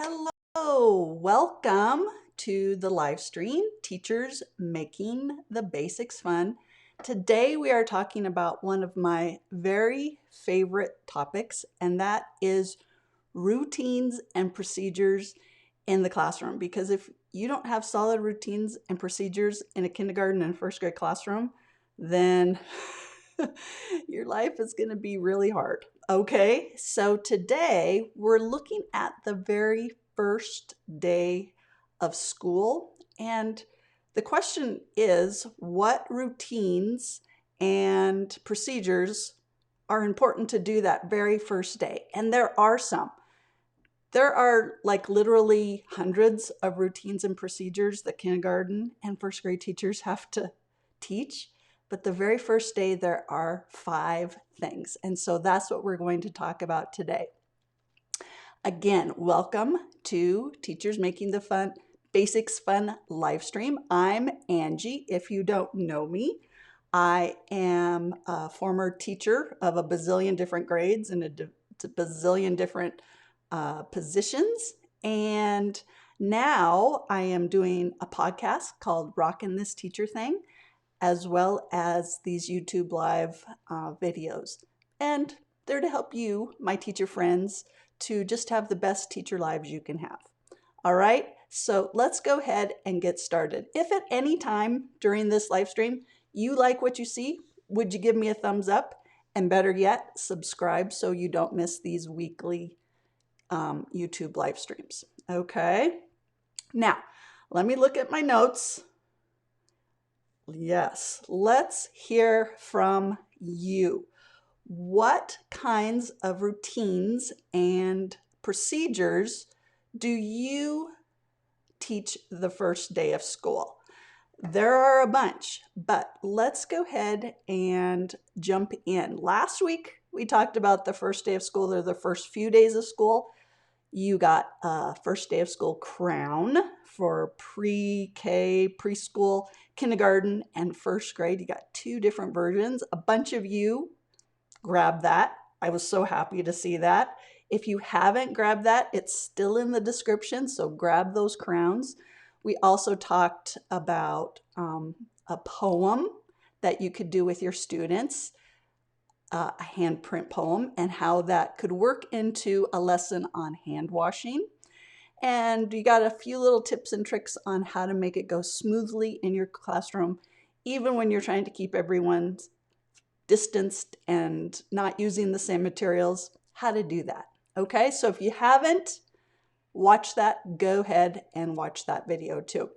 Hello, welcome to the live stream, Teachers Making the Basics Fun. Today we are talking about one of my very favorite topics, and that is routines and procedures in the classroom. Because if you don't have solid routines and procedures in a kindergarten and first grade classroom, then your life is going to be really hard. Okay, so today we're looking at the very first day of school. And the question is, what routines and procedures are important to do that very first day? And there are some. There are like literally hundreds of routines and procedures that kindergarten and first grade teachers have to teach. But the very first day, there are 5 things. And so that's what we're going to talk about today. Again, welcome to Teachers Making the Basics Fun live stream. I'm Angie. If you don't know me, I am a former teacher of a bazillion different grades and a bazillion different positions. And now I am doing a podcast called Rockin This Teacher Thing, as well as these YouTube live videos. And they're to help you, my teacher friends, to just have the best teacher lives you can have. All right, so let's go ahead and get started. If at any time during this live stream you like what you see, would you give me a thumbs up? And better yet, subscribe so you don't miss these weekly YouTube live streams. Okay, now let me look at my notes. Yes, let's hear from you. What kinds of routines and procedures do you teach the first day of school? There are a bunch, but let's go ahead and jump in. Last week, we talked about the first day of school, or the first few days of school. You got a first day of school crown for pre-K, preschool, kindergarten, and first grade. You got 2 different versions. A bunch of you grabbed that. I was so happy to see that. If you haven't grabbed that, it's still in the description, so grab those crowns. We also talked about a poem that you could do with your students, a handprint poem, and how that could work into a lesson on hand washing. And you got a few little tips and tricks on how to make it go smoothly in your classroom, even when you're trying to keep everyone distanced and not using the same materials, how to do that. Okay, so if you haven't watched that, go ahead and watch that video too.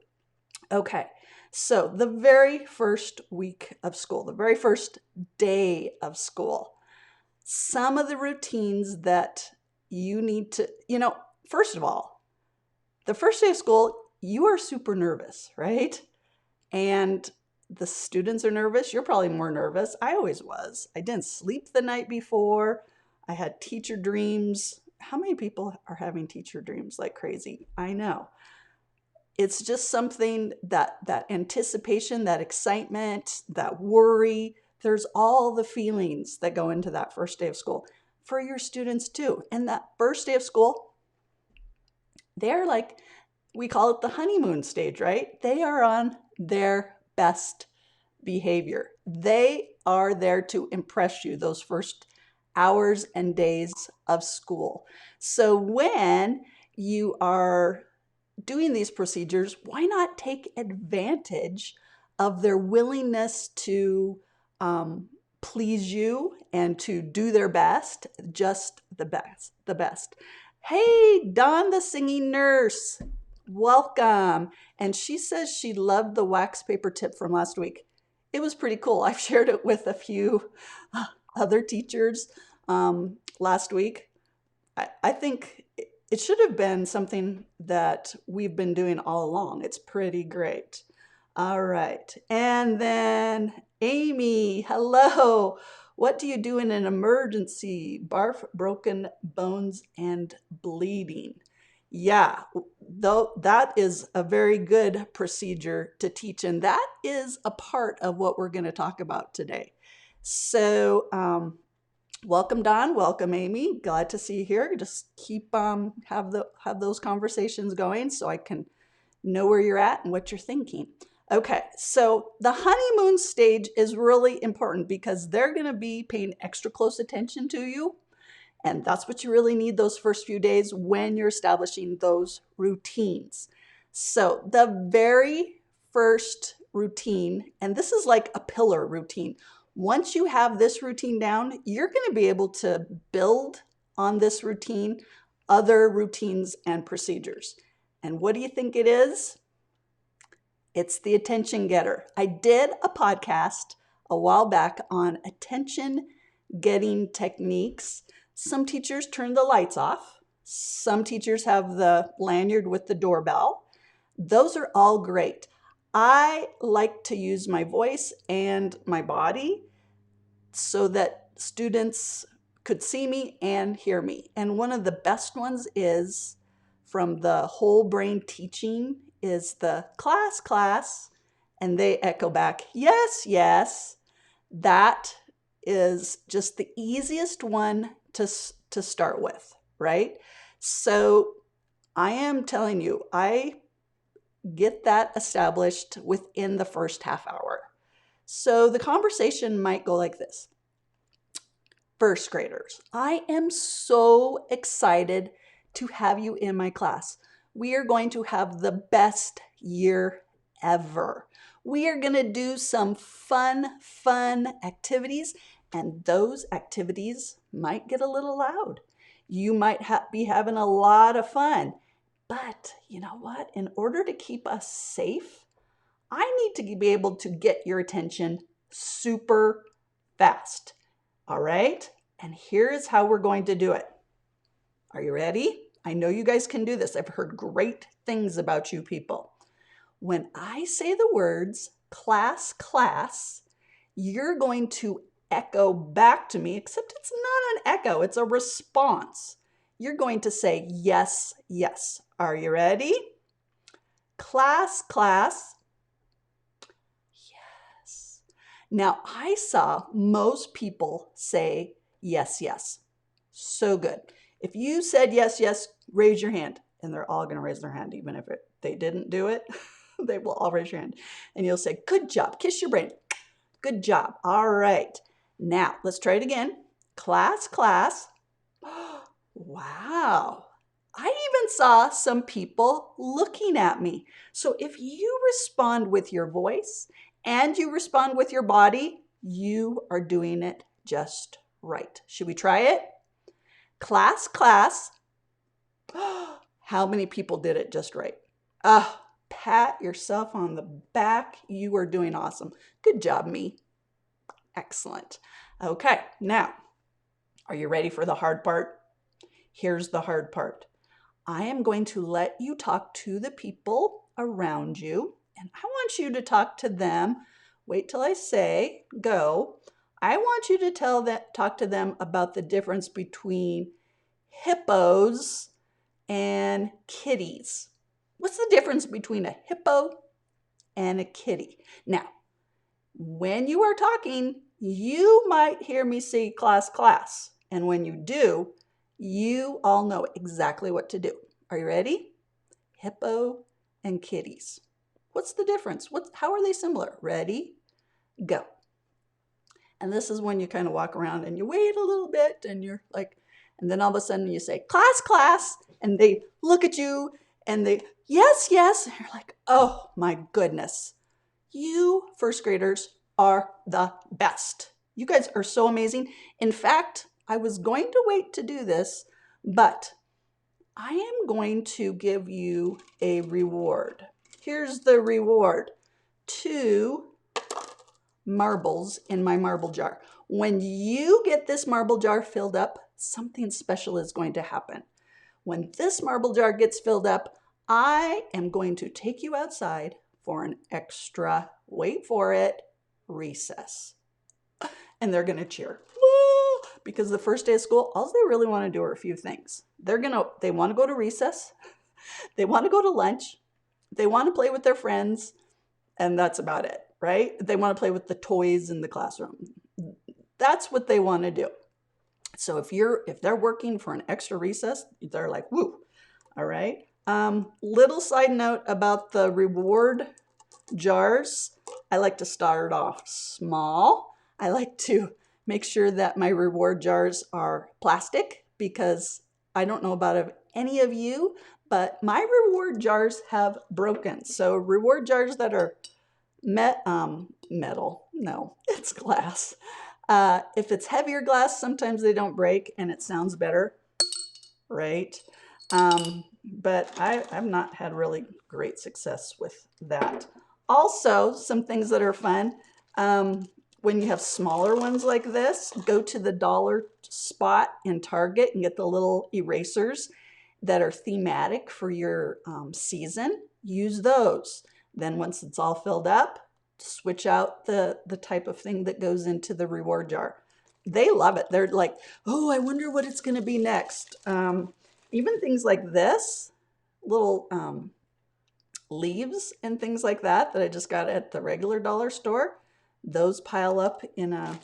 Okay, so the very first week of school, the very first day of school, some of the routines that you need to, first of all, the first day of school, you are super nervous, right? And the students are nervous. You're probably more nervous. I always was. I didn't sleep the night before. I had teacher dreams. How many people are having teacher dreams like crazy? I know. It's just something that anticipation, that excitement, that worry, there's all the feelings that go into that first day of school for your students too. And that first day of school, they're like, we call it the honeymoon stage, right? They are on their best behavior. They are there to impress you those first hours and days of school. So when you are doing these procedures, why not take advantage of their willingness to please you and to do their best, just the best. Hey, Dawn, the singing nurse, welcome. And she says she loved the wax paper tip from last week. It was pretty cool. I've shared it with a few other teachers last week. I think it should have been something that we've been doing all along. It's pretty great. All right. And then Amy, hello. What do you do in an emergency? Barf, broken bones, and bleeding. Yeah, though that is a very good procedure to teach, and that is a part of what we're going to talk about today. So Welcome, Don. Welcome, Amy. Glad to see you here. Just keep have those conversations going so I can know where you're at and what you're thinking. Okay, so the honeymoon stage is really important because they're going to be paying extra close attention to you. And that's what you really need those first few days when you're establishing those routines. So, the very first routine, and this is like a pillar routine. Once you have this routine down, you're going to be able to build on this routine other routines and procedures. And what do you think it is? It's the attention getter. I did a podcast a while back on attention getting techniques. Some teachers turn the lights off. Some teachers have the lanyard with the doorbell. Those are all great. I like to use my voice and my body so that students could see me and hear me. And one of the best ones is from the whole brain teaching is the class, and they echo back, yes, yes. That is just the easiest one to start with, right? So I am telling you, I get that established within the first half hour. So the conversation might go like this. First graders, I am so excited to have you in my class. We are going to have the best year ever. We are going to do some fun activities, and those activities might get a little loud. You might be having a lot of fun. But you know what? In order to keep us safe, I need to be able to get your attention super fast. All right? And here's how we're going to do it. Are you ready? I know you guys can do this. I've heard great things about you people. When I say the words class, you're going to echo back to me, except it's not an echo, it's a response. You're going to say yes, yes. Are you ready? Class. Yes. Now, I saw most people say yes, yes. So good. If you said yes, yes, raise your hand. And they're all going to raise their hand, even if they didn't do it. They will all raise your hand. And you'll say, good job. Kiss your brain. Good job. All right. Now, let's try it again. Class. Wow. I even saw some people looking at me. So if you respond with your voice and you respond with your body, you are doing it just right. Should we try it? Class. How many people did it just right? Pat yourself on the back. You are doing awesome. Good job, me. Excellent. Okay, now, are you ready for the hard part? Here's the hard part. I am going to let you talk to the people around you, and I want you to talk to them. Wait till I say go. I want you to talk to them about the difference between hippos and kitties. What's the difference between a hippo and a kitty? Now, when you are talking, you might hear me say class. And when you do, you all know exactly what to do. Are you ready? Hippo and kitties. What's the difference? How are they similar? Ready? Go. And this is when you kind of walk around and you wait a little bit and you're like, and then all of a sudden you say, class, and they look at you and they, yes, and you're like, oh my goodness. You first graders are the best. You guys are so amazing. In fact, I was going to wait to do this, but I am going to give you a reward. Here's the reward. 2 marbles in my marble jar. When you get this marble jar filled up, something special is going to happen. When this marble jar gets filled up, I am going to take you outside for an extra, wait for it, recess. And they're going to cheer. Woo! Because the first day of school, all they really want to do are a few things. They want to go to recess. They want to go to lunch. They want to play with their friends. And that's about it, right? They want to play with the toys in the classroom. That's what they want to do. So if they're working for an extra recess, they're like, woo. All right. Little side note about the reward jars. I like to start off small. I like to make sure that my reward jars are plastic because I don't know about any of you, but my reward jars have broken. So reward jars that are metal, no, it's glass. If it's heavier glass, sometimes they don't break and it sounds better, right? But I've not had really great success with that. Also, some things that are fun, when you have smaller ones like this, go to the dollar spot in Target and get the little erasers that are thematic for your season. Use those. Then once it's all filled up, switch out the type of thing that goes into the reward jar. They love it. They're like, oh, I wonder what it's going to be next. Even things like this, little leaves and things like that I just got at the regular dollar store, those pile up in a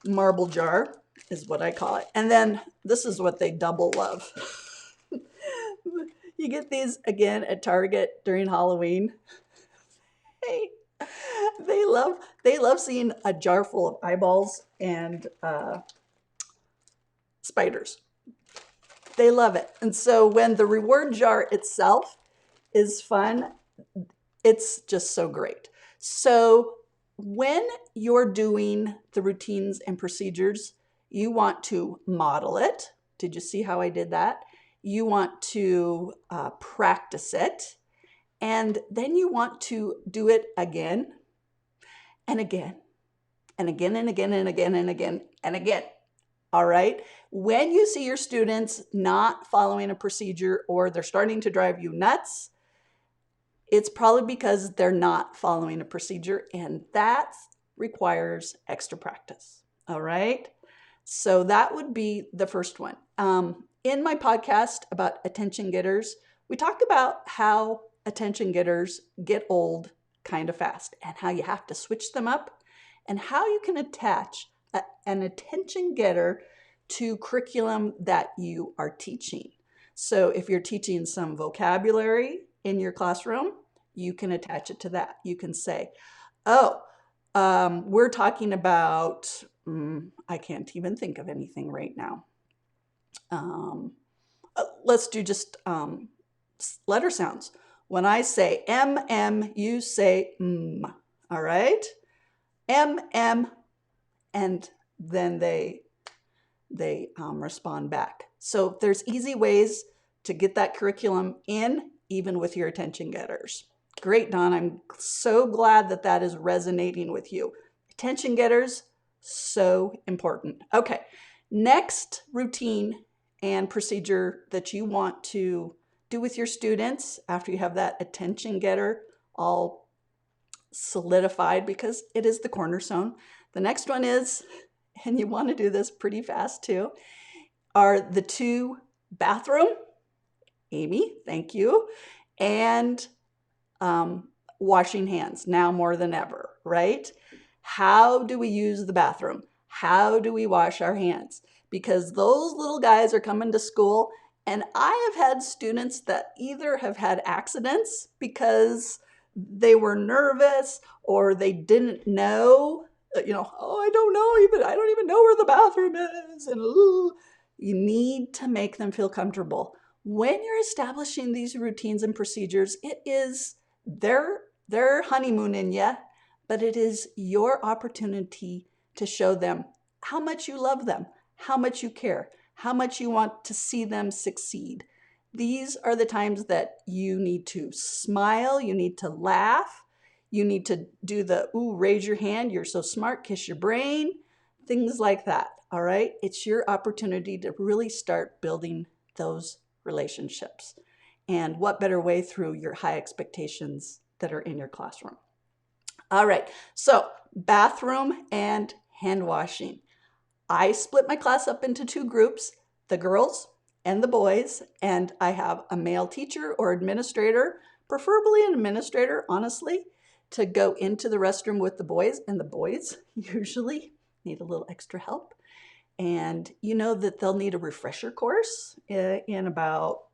marble jar is what I call it. And then this is what they double love. You get these again at Target during Halloween. Hey, they love seeing a jar full of eyeballs and spiders. They love it. And so when the reward jar itself is fun, it's just so great. So when you're doing the routines and procedures, you want to model it. Did you see how I did that? You want to practice it. And then you want to do it again and again and again and again and again and again and again. All right. When you see your students not following a procedure or they're starting to drive you nuts, it's probably because they're not following a procedure, and that requires extra practice. All right. So that would be the first one. In my podcast about attention getters, we talk about how attention getters get old kind of fast and how you have to switch them up and how you can attach an attention getter to curriculum that you are teaching. So if you're teaching some vocabulary in your classroom, you can attach it to that. You can say, oh, we're talking about, I can't even think of anything right now. Let's do just letter sounds. When I say M, you say M, all right? M, and then they respond back. So there's easy ways to get that curriculum in, even with your attention getters. Great, Don. I'm so glad that that is resonating with you. Attention getters, so important. Okay, next routine and procedure that you want to do with your students after you have that attention getter all solidified, because it is the cornerstone. The next one is, and you want to do this pretty fast too, are the two bathroom, Amy, thank you, and washing hands, now more than ever, right? How do we use the bathroom? How do we wash our hands? Because those little guys are coming to school, and I have had students that either have had accidents because they were nervous or they didn't know, oh, I don't even know where the bathroom is. And you need to make them feel comfortable. When you're establishing these routines and procedures, it is their honeymoon in you, but it is your opportunity to show them how much you love them, how much you care, how much you want to see them succeed. These are the times that you need to smile, you need to laugh, you need to do the, ooh, raise your hand, you're so smart, kiss your brain, things like that, all right? It's your opportunity to really start building those relationships. And what better way through your high expectations that are in your classroom. All right, so bathroom and hand washing. I split my class up into two groups, the girls and the boys, and I have a male teacher or administrator, preferably an administrator, honestly, to go into the restroom with the boys, and the boys usually need a little extra help. And you know that they'll need a refresher course in about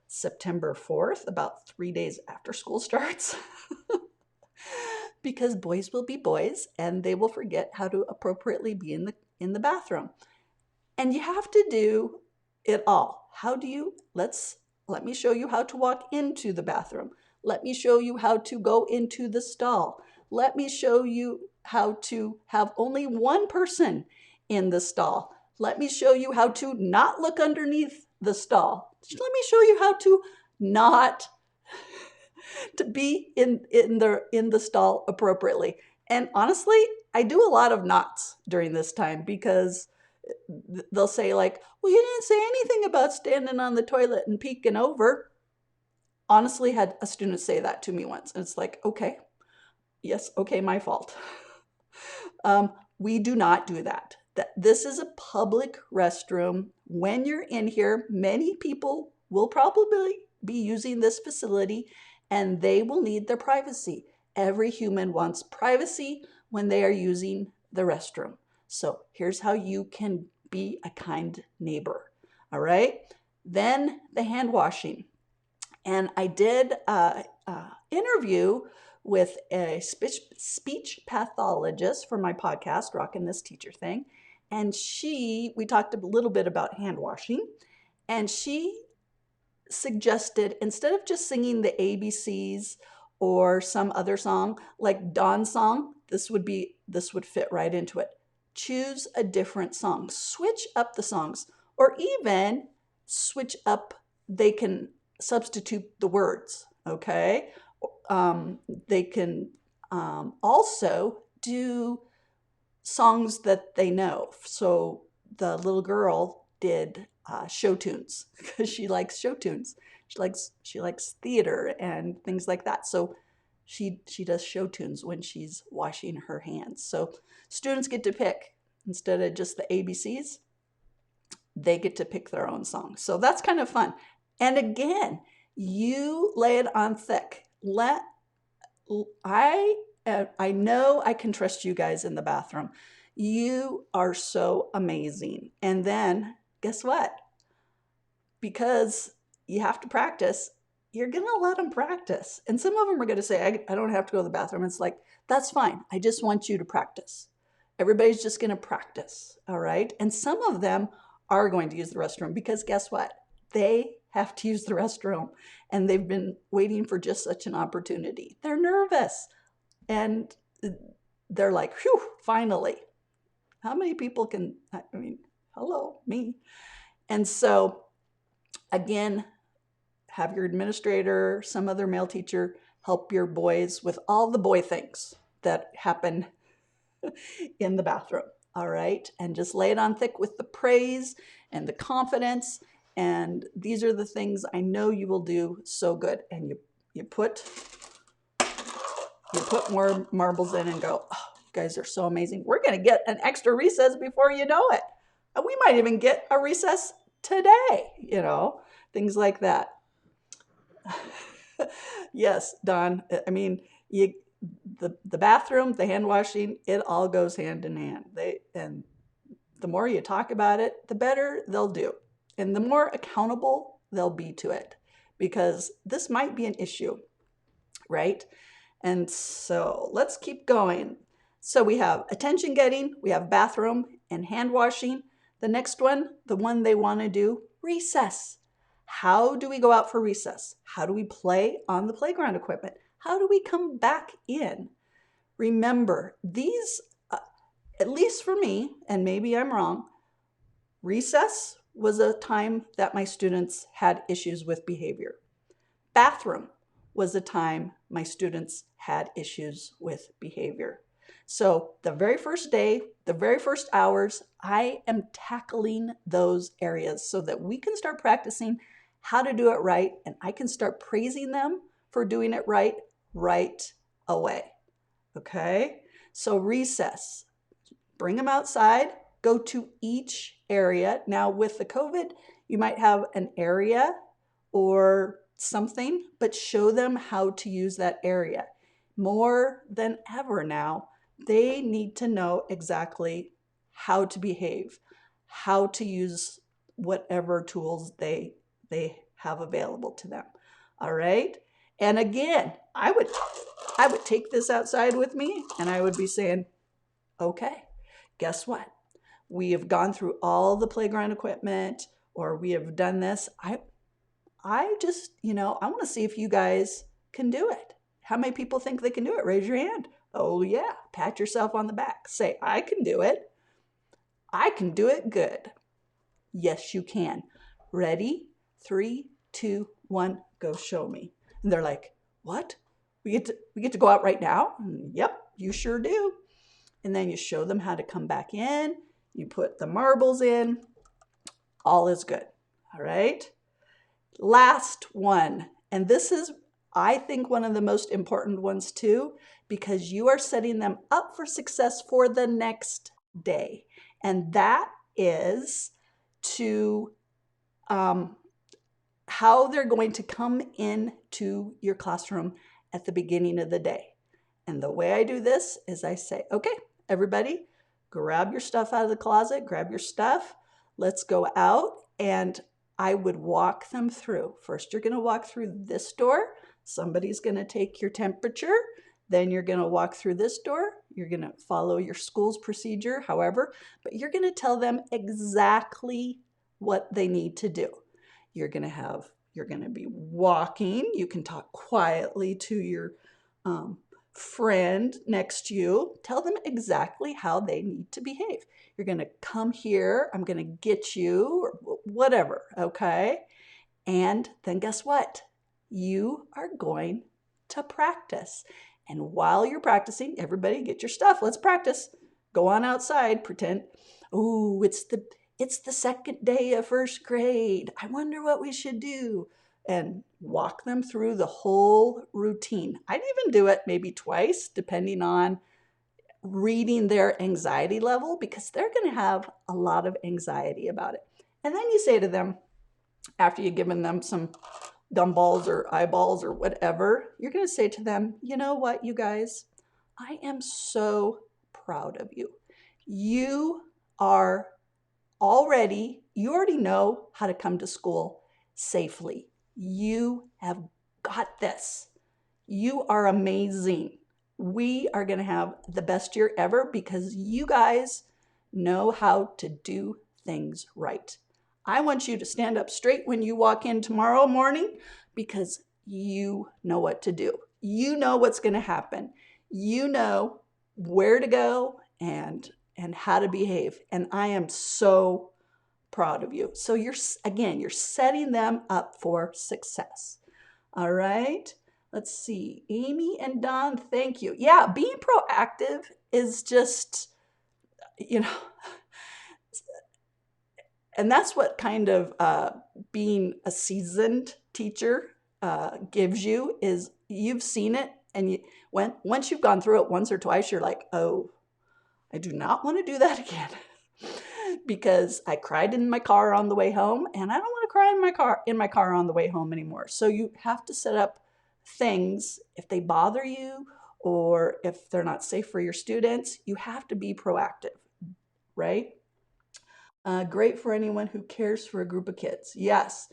September 4th, about 3 days after school starts. Because boys will be boys and they will forget how to appropriately be in the bathroom. And you have to do it all. How do you? Let me show you how to walk into the bathroom. Let me show you how to go into the stall. Let me show you how to have only one person in the stall. Let me show you how to not look underneath the stall. Let me show you how to not to be in the stall appropriately. And honestly, I do a lot of knots during this time because they'll say like, well, you didn't say anything about standing on the toilet and peeking over. Honestly, had a student say that to me once. And it's like, okay, yes, okay, my fault. We do not do that. This is a public restroom. When you're in here, many people will probably be using this facility and they will need their privacy. Every human wants privacy when they are using the restroom. So here's how you can be a kind neighbor. All right. Then the hand washing. And I did an interview with a speech pathologist for my podcast, Rockin This Teacher Thing. And we talked a little bit about hand washing. And she suggested, instead of just singing the ABCs or some other song like Dawn's song, this would fit right into it. Choose a different song, switch up the songs, or even switch up, they can substitute the words, okay? They can also do songs that they know. So the little girl did show tunes because she likes show tunes. She likes theater and things like that. So she does show tunes when she's washing her hands. So students get to pick, instead of just the ABCs, they get to pick their own song. So that's kind of fun. And again, you lay it on thick. I know I can trust you guys in the bathroom. You are so amazing. And then guess what? Because you have to practice, you're going to let them practice. And some of them are going to say, I don't have to go to the bathroom. It's like, that's fine. I just want you to practice. Everybody's just going to practice. All right. And some of them are going to use the restroom because guess what? They have to use the restroom and they've been waiting for just such an opportunity. They're nervous and they're like, phew, finally. How many people can, hello, me. And so again, have your administrator, some other male teacher help your boys with all the boy things that happen in the bathroom. All right. And just lay it on thick with the praise and the confidence. And these are the things I know you will do so good. And you put more marbles in and go, oh, you guys are so amazing. We're going to get an extra recess before you know it. And we might even get a recess today, things like that. Yes, Don. I mean, the bathroom, the hand washing, it all goes hand in hand. And the more you talk about it, the better they'll do. And the more accountable they'll be to it, because this might be an issue, right? And so let's keep going. So we have attention getting, we have bathroom and hand washing. The next one, the one they want to do, recess. How do we go out for recess? How do we play on the playground equipment? How do we come back in? Remember, these, at least for me, and maybe I'm wrong, recess was a time that my students had issues with behavior. Bathroom was a time my students had issues with behavior. So the very first day, the very first hours, I am tackling those areas so that we can start practicing how to do it right, and I can start praising them for doing it right away. Okay? So recess, bring them outside, go to each area. Now with the COVID, you might have an area or something, but show them how to use that area. More than ever now, They need to know exactly how to behave, how to use whatever tools they have available to them. All right? And again, I would take this outside with me and I would be saying, "Okay, guess what? We have gone through all the playground equipment or we have done this. I just, I want to see if you guys can do it. How many people think they can do it? Raise your hand. Oh, yeah. Pat yourself on the back. Say, I can do it. I can do it good. Yes, you can. Ready? 3, 2, 1, go show me. And they're like, what? We get to go out right now? Yep, you sure do. And then you show them how to come back in. You put the marbles in. All is good. All right? Last one, and this is, I think, one of the most important ones too, because you are setting them up for success for the next day. And that is to how they're going to come into your classroom at the beginning of the day. And the way I do this is I say, okay, everybody, grab your stuff out of the closet, grab your stuff, let's go out. And I would walk them through. First, you're going to walk through this door. Somebody's going to take your temperature. Then you're going to walk through this door. You're going to follow your school's procedure, however, but you're going to tell them exactly what they need to do. You're going to be walking. You can talk quietly to your friend next to you. Tell them exactly how they need to behave. You're going to come here. I'm going to get you, or whatever, okay? And then guess what? You are going to practice. And while you're practicing, everybody get your stuff. Let's practice. Go on outside. Pretend, oh, it's the second day of first grade. I wonder what we should do. And walk them through the whole routine. I'd even do it maybe twice, depending on reading their anxiety level, because they're going to have a lot of anxiety about it. And then you say to them, after you've given them some gumballs or eyeballs or whatever, you're going to say to them, you know what, you guys, I am so proud of you. You already know how to come to school safely. You have got this. You are amazing. We are going to have the best year ever because you guys know how to do things right. I want you to stand up straight when you walk in tomorrow morning because you know what to do. You know what's going to happen. You know where to go and how to behave. And I am so proud of you. So you're setting them up for success. All right. Let's see. Amy and Don, thank you. Yeah, being proactive is just, and that's what kind of being a seasoned teacher gives you, is you've seen it, and once you've gone through it once or twice, you're like, oh, I do not want to do that again. Because I cried in my car on the way home, and I don't want to cry in my car on the way home anymore. So you have to set up things if they bother you or if they're not safe for your students. You have to be proactive, right? Great for anyone who cares for a group of kids. Yes,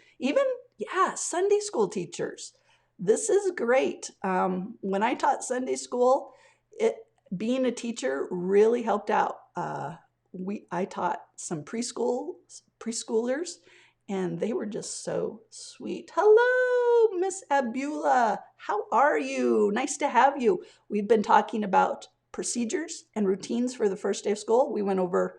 Sunday school teachers. This is great. When I taught Sunday school, being a teacher really helped out. I taught some preschoolers, and they were just so sweet. Hello, Miss Abula. How are you? Nice to have you. We've been talking about procedures and routines for the first day of school. We went over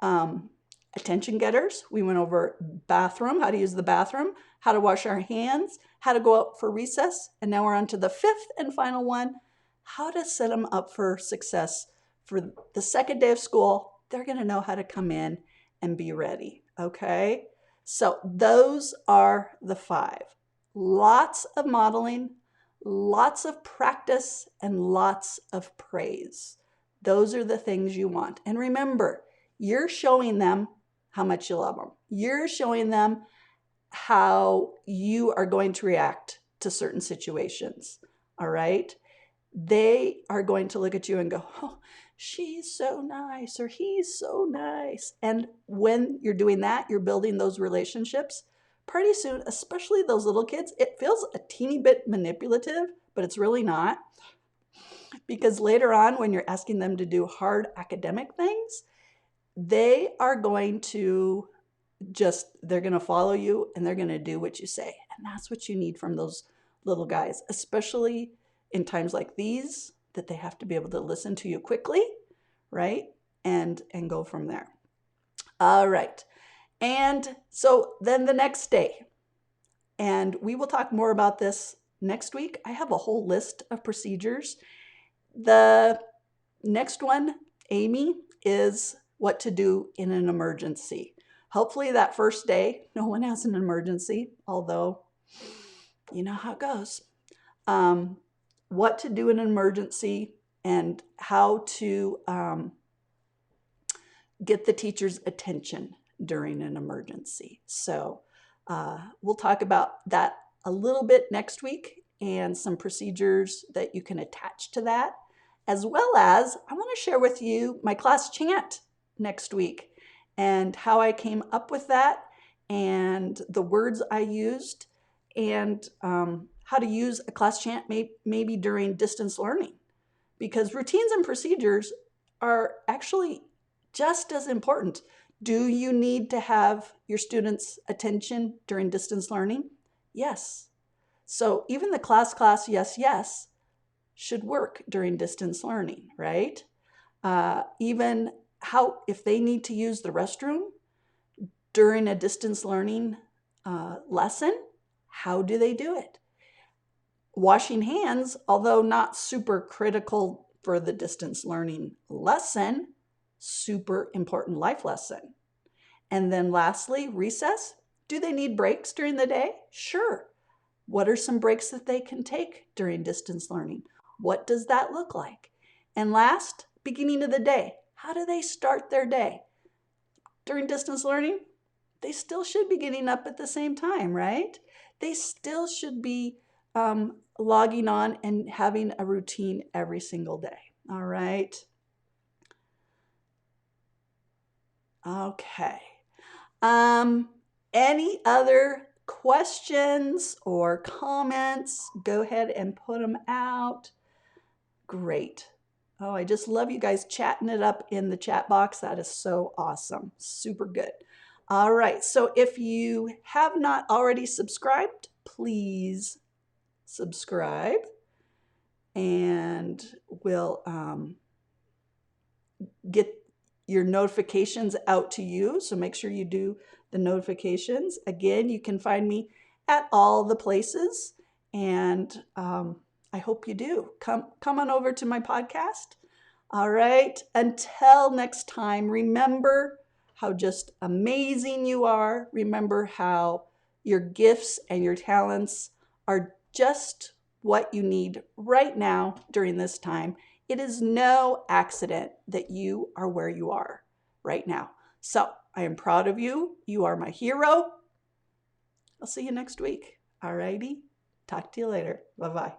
attention getters. We went over bathroom, how to use the bathroom, how to wash our hands, how to go out for recess. And now we're on to the fifth and final one, how to set them up for success for the second day of school. They're going to know how to come in and be ready. Okay. So those are the 5. Lots of modeling, lots of practice, and lots of praise. Those are the things you want. And remember, you're showing them how much you love them. You're showing them how you are going to react to certain situations. All right. they are going to look at you and go, oh, she's so nice, or he's so nice. And when you're doing that, you're building those relationships. Pretty soon, especially those little kids, it feels a teeny bit manipulative, but it's really not. Because later on, when you're asking them to do hard academic things, they are going to they're going to follow you and they're going to do what you say. And that's what you need from those little guys, especially in times like these, that they have to be able to listen to you quickly, right? And go from there. All right. And so then the next day, and we will talk more about this next week. I have a whole list of procedures. The next one, Amy, is what to do in an emergency. Hopefully that first day, no one has an emergency, although you know how it goes. What to do in an emergency and how to get the teacher's attention during an emergency. So we'll talk about that a little bit next week and some procedures that you can attach to that, as well as I want to share with you my class chant next week and how I came up with that and the words I used and how to use a class chant maybe during distance learning, because routines and procedures are actually just as important. Do you need to have your students' attention during distance learning? Yes. So even the class, yes, should work during distance learning, right? Even if they need to use the restroom during a distance learning lesson, how do they do it? Washing hands, although not super critical for the distance learning lesson, super important life lesson. And then lastly, recess. Do they need breaks during the day? Sure. What are some breaks that they can take during distance learning? What does that look like? And last, beginning of the day. How do they start their day? During distance learning, they still should be getting up at the same time, right? They still should be logging on and having a routine every single day. All right. Okay. Any other questions or comments? Go ahead and put them out. Great. Oh, I just love you guys chatting it up in the chat box. That is so awesome. Super good. All right. So if you have not already subscribed, please subscribe and we'll get your notifications out to you. So make sure you do the notifications. Again, you can find me at all the places, and I hope you do. Come on over to my podcast. All right. Until next time, remember how just amazing you are. Remember how your gifts and your talents are just what you need right now during this time. It is no accident that you are where you are right now. So I am proud of you. You are my hero. I'll see you next week. All righty. Talk to you later. Bye-bye.